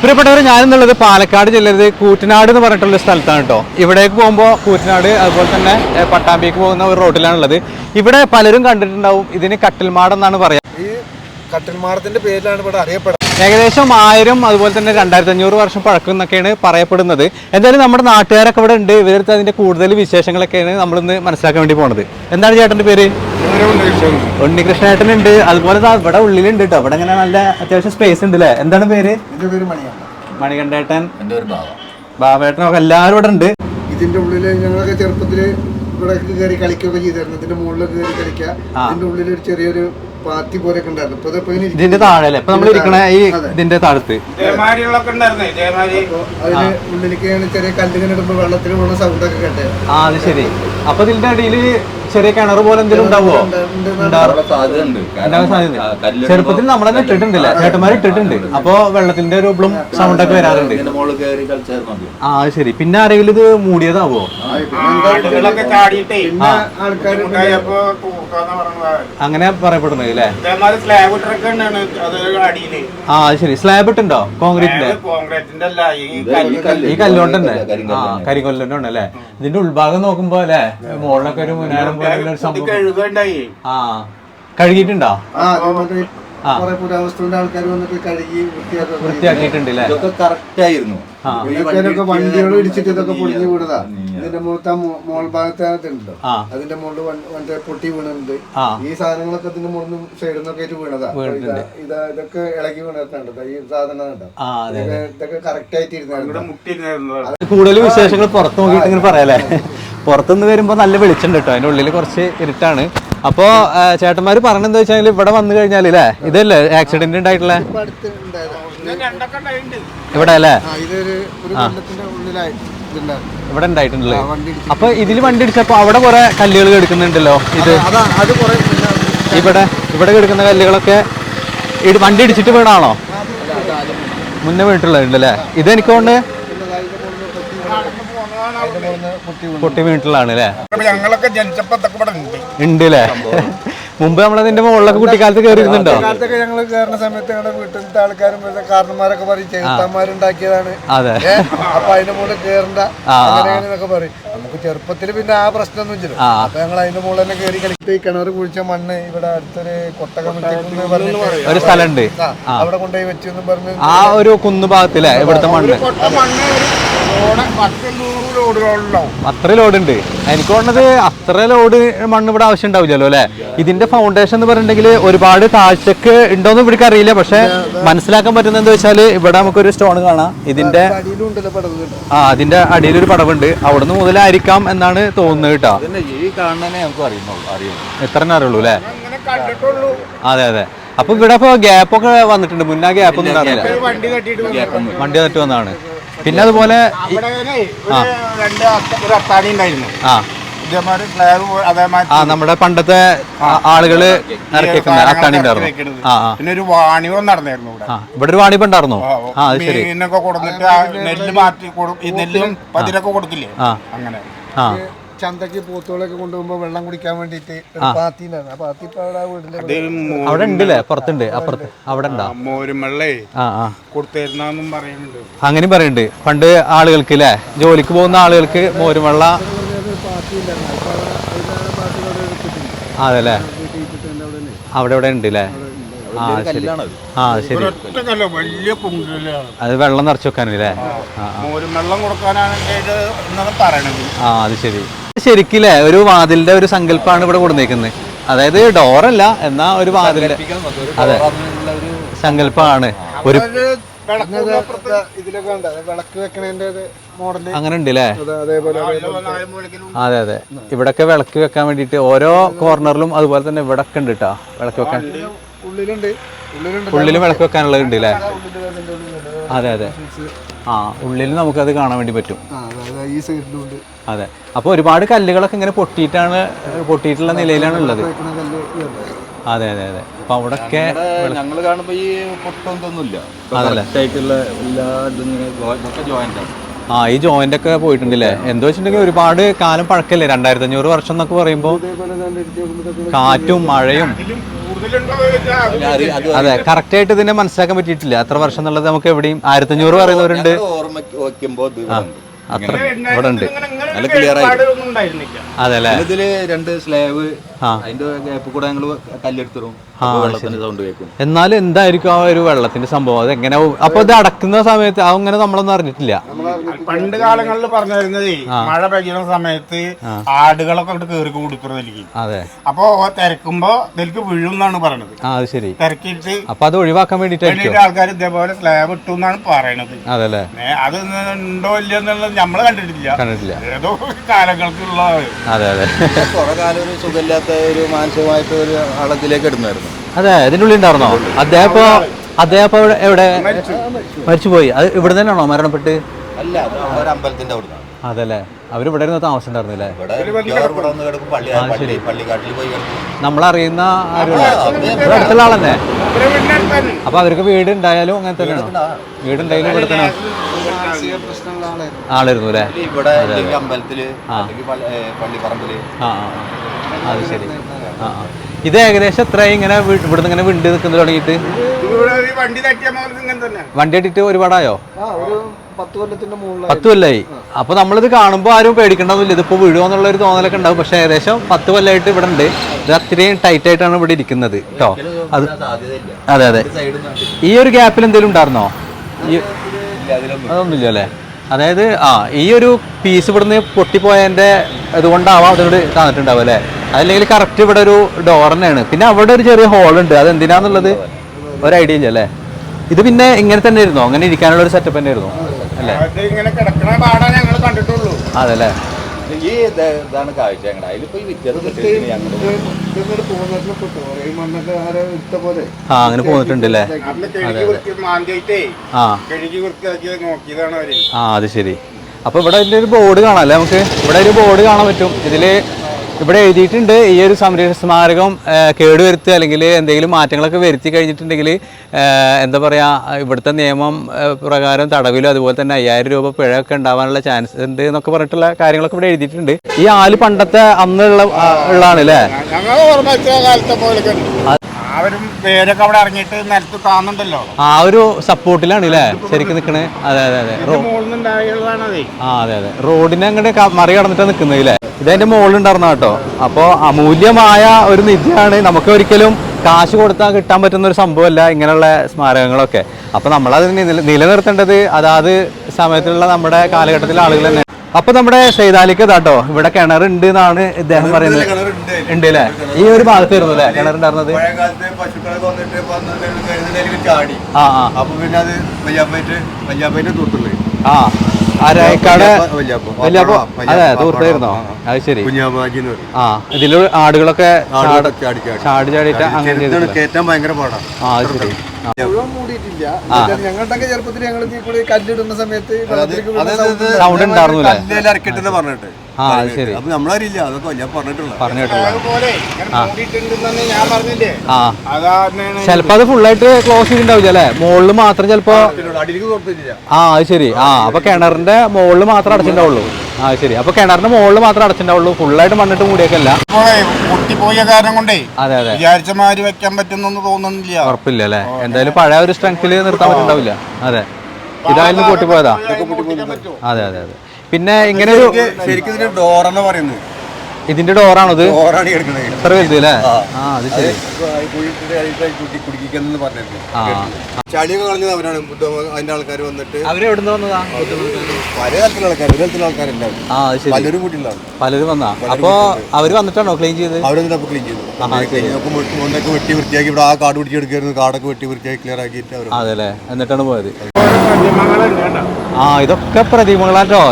പ്രിയപ്പെട്ടവർ, ഞാനെന്നുള്ളത് പാലക്കാട് ജില്ലയിൽ കൂറ്റനാട് എന്ന് പറഞ്ഞിട്ടുള്ള സ്ഥലത്താണ് കേട്ടോ. ഇവിടേക്ക് പോകുമ്പോൾ കൂറ്റനാട് അതുപോലെ തന്നെ പട്ടാമ്പിക്ക് പോകുന്ന ഒരു റോഡിലാണുള്ളത്. ഇവിടെ പലരും കണ്ടിട്ടുണ്ടാവും, ഇതിന് കട്ടിൽമാട് എന്നാണ് പറയാം. ഈ കട്ടിൽമാടത്തിന്റെ പേരിലാണ് ഇവിടെ അറിയപ്പെടുന്നത്. ഏകദേശം 1000 അതുപോലെ തന്നെ 2500 വർഷം പഴക്കം എന്നൊക്കെയാണ് പറയപ്പെടുന്നത്. എന്തായാലും നമ്മുടെ നാട്ടുകാരൊക്കെ ഇവിടെ ഉണ്ട്. ഇവരടുത്ത് അതിന്റെ കൂടുതൽ വിശേഷങ്ങളൊക്കെയാണ് നമ്മളിന്ന് മനസ്സിലാക്കാൻ വേണ്ടി പോണത്. എന്താണ് ചേട്ടന്റെ പേര്? ഉണ്ണികൃഷ്ണേട്ടനുണ്ട്. അതുപോലെ ഇവിടെ ഉള്ളിലുണ്ട് കേട്ടോ. ഇവിടെ ഇങ്ങനെ നല്ല അത്യാവശ്യം സ്പേസ് ഉണ്ട് അല്ലേ? എന്താണ് പേര്? മണികണ്ഠേട്ടൻ, ബാബേട്ടനൊക്കെ എല്ലാവരും ഇവിടെ ഉണ്ട്. ഇതിന്റെ ഉള്ളില് ഞങ്ങളൊക്കെ ചെറുപ്പത്തില് ഇവിടെ കയറി കളിക്കുകയൊക്കെ ചെയ്തിരുന്നു. ഇതിന്റെ മുകളിലൊക്കെ കയറി കളിക്കുക. ഇതിന്റെ ഉള്ളിൽ ഒരു ചെറിയൊരു പാത്തി പോലെ ഉണ്ടായിരുന്നു. ഇതിന്റെ താഴെ ഇപ്പൊ നമ്മൾ ഇരിക്കണ ഈ ഇതിന്റെ താഴത്ത് അതിന് ഉള്ളിലേക്കാണ് ചെറിയ കല്ലിങ്ങനെ ഇടുമ്പോ വെള്ളത്തിൽ പോകുന്ന സൗണ്ട് ഒക്കെ കേട്ടത്. അത് ശരി. അപ്പൊ ഇതിന്റെ അടിയില് ചെറിയ കിണർ പോലെ എന്തെങ്കിലും ഉണ്ടാവോ? ചെറുപ്പത്തിൽ നമ്മളെ ഇട്ടിട്ടുണ്ടല്ല, ചേട്ടന്മാർ ഇട്ടിട്ടുണ്ട്. അപ്പൊ വെള്ളത്തിന്റെ ഒരു ബ്ലും സൗണ്ട് ഒക്കെ വരാറുണ്ട്. ആ ശരി. പിന്നെ ആരെങ്കിലും ഇത് മൂടിയതാവോ? അങ്ങനെ പറയപ്പെടുന്നത് അല്ലേ? ആ ശരി. സ്ലാബ് ഇട്ടുണ്ടോ? കോൺക്രീറ്റിന്റെ? ഈ കല്ലുകൊണ്ട് തന്നെ, കരികൊല്ലുണ്ട് അല്ലേ? ഇതിന്റെ ഉൾഭാഗം നോക്കുമ്പോ അല്ലെ മുകളിലൊക്കെ ഒരു മുനാരം പോലെ ഒരു സംഭവം. ആ കഴുകിയിട്ടുണ്ടോ? പുരാവസ്തുവിന്റെ ആൾക്കാർ വന്നിട്ട് കഴുകി വൃത്തിയാക്കിയിട്ടുണ്ട് അല്ലേ? കറക്റ്റ് ആയിരുന്നു. വണ്ടികൾ ഇടിച്ചിട്ട് ഇതൊക്കെ പൊളിഞ്ഞു വീണതാ. ഇതിന്റെ മുകളിലത്തെ മോൾ ഭാഗത്തുണ്ടല്ലോ, അതിന്റെ മുകളിൽ മറ്റേ പൊട്ടി വീണുണ്ട്. ഈ സാധനങ്ങളൊക്കെ ഇതിന്റെ മുകളിൽ സൈഡിൽ നിന്നൊക്കെ ആയിട്ട് വീണതാ. ഇതൊക്കെ ഇളകി വീണതാണ് ഈ സാധനം. ഇതൊക്കെ കറക്റ്റ് ആയിട്ട് ഇരുന്നു. കൂടുതൽ വിശേഷങ്ങൾ പുറത്ത് നോക്കിയിട്ട് ഇങ്ങനെ പറയാല്ലേ. പുറത്തുനിന്ന് വരുമ്പോ നല്ല വെളിച്ചുണ്ട് കേട്ടോ. അതിന്റെ ഉള്ളിൽ കുറച്ച് ഇരുട്ടാണ്. അപ്പോ ചേട്ടന്മാര് പറഞ്ഞെന്താ വെച്ചാൽ ഇവിടെ വന്നു കഴിഞ്ഞാൽ അല്ലേ, ഇതല്ലേ ആക്സിഡന്റ് ഉണ്ടായിട്ടുള്ള ഇവിടെ അല്ലേ? ഇവിടെ ഉണ്ടായിട്ടുണ്ടല്ലേ? അപ്പൊ ഇതില് വണ്ടി ഇടിച്ചപ്പോ അവിടെ കുറെ കല്ലുകൾ കിടക്കുന്നുണ്ടല്ലോ. ഇത് ഇവിടെ കിടക്കുന്ന കല്ലുകളൊക്കെ വണ്ടി ഇടിച്ചിട്ട് വീണാണോ? മുന്നേ വീണിട്ടുള്ളതുണ്ടല്ലേ? ഇതെനിക്ക് കൊണ്ട് പൊട്ടി വീട്ടിലാണ് അല്ലേ? ഞങ്ങളൊക്കെ ജനിച്ചപ്പോ ഉണ്ട് അല്ലേ? മുമ്പ് നമ്മളതിന്റെ മുകളിലൊക്കെ കുട്ടിക്കാലത്ത് കയറിയിരുന്നുണ്ടോ? കാലത്തൊക്കെ ഞങ്ങൾ കയറുന്ന സമയത്ത് ഞങ്ങളുടെ വീട്ടിലത്തെ ആൾക്കാരും കാരണന്മാരൊക്കെ പറയും ചെറുത്താന്മാരുണ്ടാക്കിയതാണ്. അതെ. അപ്പൊ അതിന്റെ മുകളിൽ കയറണ്ട അങ്ങനെയാണെന്നൊക്കെ പറയും. നമുക്ക് ചെറുപ്പത്തിൽ പിന്നെ ആ പ്രശ്നമൊന്നും ഇല്ല. അപ്പൊ ഞങ്ങൾ അതിന്റെ മുകളിൽ തന്നെ കയറി കളിച്ച് കിണർ കുഴിച്ച മണ്ണ് ഇവിടെ അടുത്തൊരു കൊട്ടകമറ്റിന്ന് പറഞ്ഞിട്ട് ഒരു സ്ഥലമുണ്ട്, അവിടെ കൊണ്ടുപോയി വെച്ചെന്നും പറഞ്ഞു. ആ ഒരു കുന്നുഭാഗത്തിലെ ഇവിടുത്തെ മണ്ണ് അത്ര ലോഡുണ്ട്. എനിക്ക് തോന്നുന്നത് അത്ര ലോഡ് മണ്ണ് ഇവിടെ ആവശ്യം ഉണ്ടാവില്ലല്ലോ അല്ലെ? ഇതിന്റെ ഫൗണ്ടേഷൻ എന്ന് പറഞ്ഞിട്ടുണ്ടെങ്കിൽ ഒരുപാട് താഴ്ചക്ക് ഉണ്ടോന്ന് ഇവിടെ അറിയില്ല. പക്ഷെ മനസ്സിലാക്കാൻ പറ്റുന്നത് എന്താ വെച്ചാല് ഇവിടെ നമുക്കൊരു സ്റ്റോൺ കാണാം. ഇതിന്റെ അതിന്റെ അടിയിലൊരു പടവുണ്ട്. അവിടുന്ന് മുതലായിരിക്കാം എന്നാണ് തോന്നുന്നത് കേട്ടോ. എത്ര അറിയുള്ളൂ അല്ലെ? അതെ അതെ. അപ്പൊ ഇവിടെ ഇപ്പൊ ഗ്യാപ്പൊക്കെ വന്നിട്ടുണ്ട്. മുന്നേ ഗ്യാപ്പ് ഒന്നും അറിയില്ല. വണ്ടി തട്ടി വന്നാണ്. പിന്നെ അതുപോലെ നമ്മുടെ പണ്ടത്തെ ആളുകള് ഇറക്കിയേക്കുന്ന അത്താണി ഉണ്ടായിരുന്നു. പിന്നെ ഒരു വാണിപം നടന്നായിരുന്നു ഇവിടെ ഒരു വാണിപം ഉണ്ടായിരുന്നോ? ആ അത് ശരി. നെല്ല് മാറ്റി ഈ നെല്ലും പതിരൊക്കെ കൊടുക്കില്ലേ അങ്ങനെ. ചന്തക്ക് പോത്തുകളൊക്കെ കൊണ്ടുപോകുമ്പോ വെള്ളം കുടിക്കാൻ വേണ്ടിട്ട് അവിടെ ഉണ്ടല്ലേ? പുറത്തുണ്ട്, അപ്പുറത്ത് അവിടെ ഉണ്ടാ മോരുമള്ളേ കൊടുത്തിരുന്നും പറയുന്നുണ്ട്. അങ്ങനെയും പറയുന്നുണ്ട്. പണ്ട് ആളുകൾക്ക് അല്ലേ, ജോലിക്ക് പോകുന്ന ആളുകൾക്ക് മോരുമള്ള. അതെല്ലേ? അവിടെ ഇവിടെ ഉണ്ട് അല്ലേ? ആ ശരി. ആ ശരി. അത് വെള്ളം നിറച്ചു വെക്കാനല്ലേ? ആ അത് ശരി. ശരിക്കില്ലേ ഒരു വാതിലിന്റെ ഒരു സങ്കല്പമാണ് ഇവിടെ കൊടുത്തേക്കുന്നത്. അതായത് ഡോറല്ല, എന്നാ ഒരു വാതിലിന്റെ അതെ സങ്കല്പമാണ്. ഒരു അങ്ങനെ ഉണ്ട് അല്ലേ? അതെ അതെ. ഇവിടൊക്കെ വിളക്ക് വെക്കാൻ വേണ്ടിട്ട് ഓരോ കോർണറിലും അതുപോലെ തന്നെ ഇവിടെ ഒക്കെ ഉണ്ട് കേട്ടോ വിളക്ക് വെക്കാൻ. ഉള്ളിലും വിളക്ക് വെക്കാനുള്ളത് ഉണ്ട് അല്ലേ? അതെ അതെ. ആ ഉള്ളിൽ നമുക്കത് കാണാൻ വേണ്ടി പറ്റും. അതെ. അപ്പൊ ഒരുപാട് കല്ലുകളൊക്കെ ഇങ്ങനെ പൊട്ടിയിട്ടുള്ള നിലയിലാണ് ഉള്ളത്. അതെ അതെ അതെ. അപ്പൊ അവിടൊക്കെ ഞങ്ങള് കാണുമ്പോ ഈ പൊട്ടൊന്നുമില്ല. അതല്ലേ? ഈ ജോയിന്റ് ഒക്കെ പോയിട്ടുണ്ടല്ലേ? എന്താ വെച്ചിട്ടുണ്ടെങ്കിൽ ഒരുപാട് കാലം പഴക്കല്ലേ? 2500 വർഷം എന്നൊക്കെ പറയുമ്പോ കാറ്റും മഴയും കൂടുതലുണ്ടോ ചോദിച്ചാൽ അത് അതെ, കറക്റ്റ് ആയിട്ട് ഇതിനെ മനസ്സിലാക്കാൻ പറ്റിയിട്ടില്ല. എത്ര വർഷം എന്നുള്ളത് നമുക്ക് എവിടെയും 1500 പറയുന്നവരുണ്ട്. ഓർമ്മ അത്ര ഇവിടെ ഉണ്ട്. നല്ല ക്ലിയർ പാടുകളൊന്നും ഉണ്ടായിരുന്നില്ല. അതെ അല്ലേ? ഇതില് 2 സ്ലാബ് അതിന്റെ ഗ്യാപ്പ് കൂടെ ഞങ്ങള് കല്ലെടുത്തിടും, വെള്ളത്തിന്റെ സൗണ്ട് കേൾക്കും. എന്നാലും എന്തായിരിക്കും ആ ഒരു വെള്ളത്തിന്റെ സംഭവം? അത് എങ്ങനെ? അപ്പൊ ഇത് അടക്കുന്ന സമയത്ത് അങ്ങനെ നമ്മളൊന്നും അറിഞ്ഞിട്ടില്ല. പണ്ട് കാലങ്ങളിൽ പറഞ്ഞിരുന്നത് മഴ പെയ്യുന്ന സമയത്ത് ആടുകളൊക്കെ അങ്ങോട്ട് കയറി കൊടുക്കുന്നതിലേക്ക്. അതെ. അപ്പൊ തിരക്കുമ്പോ ഇതിലേക്ക് വീഴും എന്നാണ് പറയണത്. അത് ശരി. തിരക്കിട്ട് അപ്പൊ അത് ഒഴിവാക്കാൻ വേണ്ടിട്ടായിരിക്കും ആൾക്കാർ ഇതേപോലെ സ്ലാബ് ഇട്ടു എന്നാണ് പറയണത്. അതല്ലേ? അത് ഉണ്ടോ ഇല്ലയോ എന്നുള്ളത് നമ്മള് കണ്ടിട്ടില്ല. ഏതോ കാലങ്ങൾക്കുള്ള. അതെ അതെ. കുറെ കാലം ഒരു സുഖമില്ലാത്ത ഒരു മാനസികമായിട്ട് ഒരു ആളത്തിലേക്ക് ഇടുന്നായിരുന്നു. അതെ, ഇതിന്റെ ഉള്ളിൽ ഉണ്ടായിരുന്നോ അദ്ദേഹം ഇപ്പൊ എവിടെ മരിച്ചുപോയി? അത് ഇവിടെ തന്നെയാണോ മരണപ്പെട്ട്? അല്ല, ഒരു അമ്പലത്തിന്റെ അവിടെ. അതല്ലേ? അവരിവിടെ ഇരുന്ന് താമസം ഉണ്ടായിരുന്നില്ലേ? പള്ളിക്കാട്ടിൽ പോയി നമ്മളറിയുന്ന അടുത്തുള്ള ആളന്നെ. അപ്പൊ അവർക്ക് വീട് ഉണ്ടായാലും അങ്ങനെ തന്നെയാണോ? വീടുണ്ടായാലും ഇവിടെ തന്നെ ആളായിരുന്നു അല്ലേ? ഇവിടെ അമ്പലത്തില് പള്ളിപ്പറമ്പില്. അത് ശരി. ഇത് ഏകദേശം എത്രയായി ഇങ്ങനെ ഇവിടുന്ന് ഇങ്ങനെ വിണ്ട് നിൽക്കുന്നത് തുടങ്ങിയിട്ട്? വണ്ടി തട്ടിട്ട് ഒരുപാടായോ? 10 കൊല്ലമായി. അപ്പൊ നമ്മളിത് കാണുമ്പോൾ ആരും പേടിക്കേണ്ടതൊന്നുമില്ല, ഇതിപ്പോ വീഴുമോ എന്നുള്ള ഒരു തോന്നലൊക്കെ ഉണ്ടാവും. പക്ഷെ ഏകദേശം 10 കൊല്ലമായിട്ട് ഇവിടെ ഉണ്ട്. ഇത് അത്രയും ടൈറ്റ് ആയിട്ടാണ് ഇവിടെ ഇരിക്കുന്നത് കേട്ടോ. അത് അതെ അതെ. ഈ ഒരു ഗ്യാപ്പിൽ എന്തെങ്കിലും ഉണ്ടായിരുന്നോ? അതൊന്നുമില്ല അല്ലേ? അതായത് ഈ ഒരു പീസ് ഇവിടുന്ന് പൊട്ടിപ്പോയതിന്റെ ഇതുകൊണ്ടാവാം അതുകൊണ്ട് തന്നിട്ടുണ്ടാവും അല്ലേ? അതല്ലെങ്കിൽ കറക്റ്റ് ഇവിടെ ഒരു ഡോർ തന്നെയാണ്. പിന്നെ അവിടെ ഒരു ചെറിയ ഹോൾ ഉണ്ട്, അത് എന്തിനാന്നുള്ളത് ഒരു ഐഡിയ ഇല്ല അല്ലേ? ഇത് പിന്നെ ഇങ്ങനെ തന്നെ ആയിരുന്നോ? അങ്ങനെ ഇരിക്കാനുള്ള ഒരു സെറ്റപ്പ് തന്നെ ആയിരുന്നു അല്ലേ? അതല്ലേ? ഈ ഇതാണ് കാഴ്ച. അതിലിപ്പോ ഈ വ്യത്യാസം അങ്ങനെ പോന്നിട്ടുണ്ട് അല്ലേ? അത് ശരി. അപ്പൊ ഇവിടെ ഒരു ബോർഡ് കാണാം അല്ലേ? നമുക്ക് ഇവിടെ ഒരു ബോർഡ് കാണാൻ പറ്റും. ഇതില് ഇവിടെ എഴുതിയിട്ടുണ്ട്, ഈ ഒരു സംരക്ഷണ സ്മാരകം കേടുവരുത്തുക അല്ലെങ്കിൽ എന്തെങ്കിലും മാറ്റങ്ങളൊക്കെ വരുത്തി കഴിഞ്ഞിട്ടുണ്ടെങ്കിൽ എന്താ പറയുക, ഇവിടുത്തെ നിയമം പ്രകാരം തടവിലും അതുപോലെ തന്നെ 5000 രൂപ പിഴയൊക്കെ ഉണ്ടാവാനുള്ള ചാൻസ് ഉണ്ട് എന്നൊക്കെ പറഞ്ഞിട്ടുള്ള കാര്യങ്ങളൊക്കെ ഇവിടെ എഴുതിയിട്ടുണ്ട്. ഈ ആല് പണ്ടത്തെ അന്നുള്ള ഉള്ളതാണ് അല്ലേ? പേരൊക്കെ അവിടെ ഇറങ്ങിയിട്ട് നിലത്ത് കാണുന്നുണ്ടല്ലോ. ആ ഒരു സപ്പോർട്ടിലാണ് അല്ലേ ശരിക്കും നിൽക്കണേ? അതെ അതെ അതെ. അതെ അതെ. റോഡിനെ അങ്ങോട്ട് മറികടന്നിട്ടാണ് നിൽക്കുന്നത് അല്ലേ? ഇതതിന്റെ മുകളിലുണ്ടായിരുന്ന കേട്ടോ. അപ്പോൾ അമൂല്യമായ ഒരു നിധിയാണ്. നമുക്ക് ഒരിക്കലും കാശ് കൊടുത്താൽ കിട്ടാൻ പറ്റുന്ന ഒരു സംഭവമല്ല ഇങ്ങനെയുള്ള സ്മാരകങ്ങളൊക്കെ. അപ്പൊ നമ്മളത് നിലനിർത്തേണ്ടത് അതാത് സമയത്തുള്ള നമ്മുടെ കാലഘട്ടത്തിലെ ആളുകൾ തന്നെ. അപ്പൊ നമ്മുടെ സൈതാലിക്ക് ഇതാട്ടോ ഇവിടെ കിണറുണ്ട് എന്നാണ് ഇദ്ദേഹം പറയുന്നത്. ഉണ്ട് അല്ലേ? ഈ ഒരു ഭാഗത്ത് വരുന്നു അല്ലേ കിണറുണ്ടായിരുന്നത്? ആരായിക്കാട് വല്യാപ്പോ? അതെ, തൂർത്തായിരുന്നോ? അത് ശരി. ഇതില് ആടുകളൊക്കെ ചാടി ചാടിയിട്ട് അങ്ങനെ കേറ്റാൻ ഭയങ്കര പാടാണ്. അത് ശരി. ഞങ്ങളുടെയൊക്കെ ചെറുപ്പത്തിൽ ഞങ്ങൾ കല്ലിടുന്ന സമയത്ത് സൗണ്ട് ഉണ്ടായിരുന്നില്ലേ? പറഞ്ഞിട്ട്. അത് ശരി. അപ്പൊ നമ്മളറിയില്ല, അതൊക്കെ പറഞ്ഞിട്ടുള്ള. ചിലപ്പോ അത് ഫുള്ളായിട്ട് ക്ലോസ് ചെയ്തിട്ടുണ്ടാവില്ല അല്ലെ? മുകളിൽ മാത്രം ചിലപ്പോ. അത് ശരി. അപ്പൊ കിണറിന്റെ മുകളിൽ മാത്രം അടച്ചിട്ടുണ്ടാവുള്ളൂ. ശരി. അപ്പൊ കിണറിന്റെ മുകളിൽ മാത്രം അടച്ചിട്ടുണ്ടാവുള്ളൂ, ഫുള്ളായിട്ട് മണ്ണിട്ട് മൂടിയൊക്കെയല്ല. പൊട്ടിപ്പോയ കാരണം കൊണ്ടേ അതെ അതെ വിചാരിച്ച മാതിരി വെക്കാൻ പറ്റുന്നൊന്നും തോന്നുന്നില്ല. ഉറപ്പില്ല അല്ലെ? എന്തായാലും പഴയ ഒരു സ്ട്രെങ്ത്തിൽ നിർത്താൻ പറ്റുന്നുണ്ടാവില്ല. അതെ, ഇതായാലും പൊട്ടിപ്പോയതാ. അതെ അതെ അതെ. പിന്നെ ഇങ്ങനെ ഒരു ശരിക്കും ഇതിന്റെ ഡോറെന്ന് പറയുന്നത് ഇതിന്റെ ഡോറാണത്? എത്ര വലുത് അല്ലേ? അത് ശരി. ചളിയൊക്കെ കളഞ്ഞത് അവരാണ്. അതിന്റെ ആൾക്കാർ വന്നിട്ട് അവരെവിടുന്ന് വന്നതാ? പല തരത്തിലുള്ള ആൾക്കാരുണ്ടാവും. പലരും കൂട്ടിയുണ്ടാവും. പലരും വന്നാ? അപ്പൊ അവര് വന്നിട്ടാണോ ക്ലീൻ ചെയ്ത്? അവരൊന്നും ക്ലീൻ ചെയ്തു. മണ്ണൊക്കെ വെട്ടി വൃത്തിയാക്കി ഇവിടെ ആ കാട് പിടിച്ചെടുക്കായിരുന്നു. കാടൊക്കെ വെട്ടി വൃത്തിയാക്കി ക്ലിയർ ആക്കിയിട്ട് അവർ. അതല്ലേ? എന്നിട്ടാണ് പോയത്. ഇതൊക്കെ പ്രതിമകളാട്ടോ.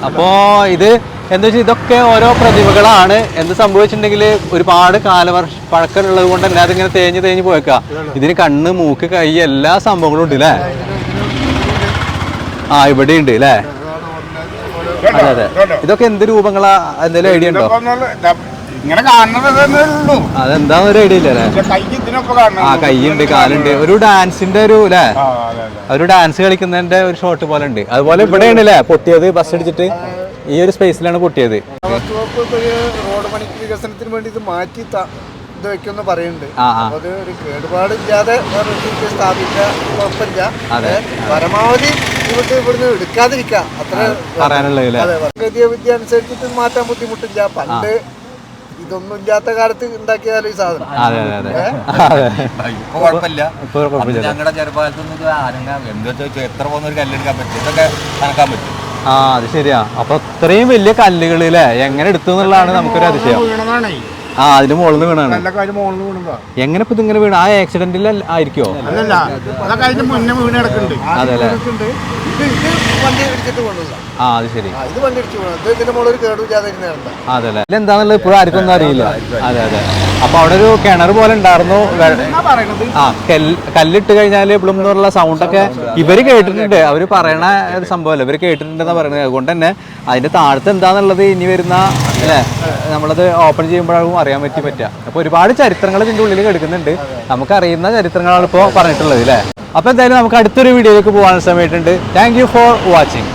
അപ്പോ ഇത് എന്താ വെച്ചാൽ ഇതൊക്കെ ഓരോ പ്രതിമകളാണ്. എന്ത് സംഭവിച്ചിട്ടുണ്ടെങ്കിൽ ഒരുപാട് പഴക്കമുള്ളത് കൊണ്ട് തന്നെ അതിങ്ങനെ തേഞ്ഞ് പോയേക്കാം. ഇതിന് കണ്ണ്, മൂക്ക്, കൈ എല്ലാ സംഭവങ്ങളും ഉണ്ട് അല്ലേ? ഇവിടെ ഉണ്ട് അല്ലേ? അതെ അതെ. ഇതൊക്കെ എന്ത് രൂപങ്ങളാ? എന്തെങ്കിലും ഐഡിയ ഉണ്ടോ? അതെന്താന്ന് ഒരു ഐഡിയ ഇല്ലല്ലേ? കൈയുണ്ട്, കാലുണ്ട്. ഒരു ഡാൻസിന്റെ ഒരു അല്ലേ? ഒരു ഡാൻസ് കളിക്കുന്നതിന്റെ ഒരു ഷോട്ട് പോലെ ഉണ്ട്. അതുപോലെ ഇവിടെയാണ് അല്ലേ പൊട്ടിയത്? ബസ് അടിച്ചിട്ട് ഈ ഒരു സ്പേസിലാണ് പൊട്ടിയത്. റോഡ് പണിക്ക് വികസനത്തിന് വേണ്ടി ഇത് ഇത് വെക്കുമെന്ന് പറയുന്നുണ്ട്. അപ്പൊ അത് ഒരു കേടുപാടില്ലാതെ സ്ഥാപിക്കാൻ കുഴപ്പമില്ല. പരമാവധി ഇവിടുന്ന് എടുക്കാതിരിക്കാം, അത്ര സാങ്കേതിക വിദ്യ അനുസരിച്ചിട്ട് മാറ്റാൻ ബുദ്ധിമുട്ടില്ല. പണ്ട് ഇതൊന്നും ഇല്ലാത്ത കാലത്ത് ഉണ്ടാക്കിയാലും ഈ സാധനം ഇപ്പൊ കുഴപ്പമില്ല. ഞങ്ങളുടെ ചെറുപ്പകാലത്തൊന്നും ഇത് എന്താ വെച്ചാൽ എത്ര പോകുന്ന ഒരു കല്ലെടുക്കാൻ പറ്റും, ഇതൊക്കെ കണക്കാൻ പറ്റും. അത് ശരിയാ. അപ്പൊ അത്രയും വലിയ കല്ലുകൾ അല്ലേ എങ്ങനെ എടുത്തു എന്നുള്ളതാണ് നമുക്കൊരു അതിശയം. അതിന് മുകളിൽ നിന്ന് വീണാണ്. എങ്ങനെ ഇപ്പൊ ഇതിങ്ങനെ വീണ? ആ ആക്സിഡന്റിൽ ആയിരിക്കോ? അതെ അല്ലേ. അത് ശരി. അതെല്ലേ. എന്താന്നുള്ളത് ഇപ്പോഴും ആർക്കും ഒന്നും അറിയില്ല. അതെ അതെ. അപ്പൊ അവിടെ ഒരു കിണർ പോലെ ഉണ്ടായിരുന്നു. കല്ലിട്ട് കഴിഞ്ഞാൽ ഇപ്പോഴും എന്നുള്ള സൗണ്ടൊക്കെ ഇവര് കേട്ടിട്ടുണ്ട്. അവര് പറയണ ഒരു സംഭവമല്ല, ഇവര് കേട്ടിട്ടുണ്ടെന്നാ പറയുന്നത്. അതുകൊണ്ട് തന്നെ അതിന്റെ താഴത്ത് എന്താന്നുള്ളത് ഇനി വരുന്ന അല്ലേ നമ്മളത് ഓപ്പൺ ചെയ്യുമ്പോഴും അറിയാൻ പറ്റുക. അപ്പൊ ഒരുപാട് ചരിത്രങ്ങൾ ഇതിന്റെ ഉള്ളിൽ കിടക്കുന്നുണ്ട്. നമുക്കറിയുന്ന ചരിത്രങ്ങളാണ് ഇപ്പോൾ പറഞ്ഞിട്ടുള്ളത് അല്ലേ. അപ്പൊ എന്തായാലും നമുക്ക് അടുത്തൊരു വീഡിയോയിലേക്ക് പോകാൻ സമയമായിട്ടുണ്ട്. Thank you for watching.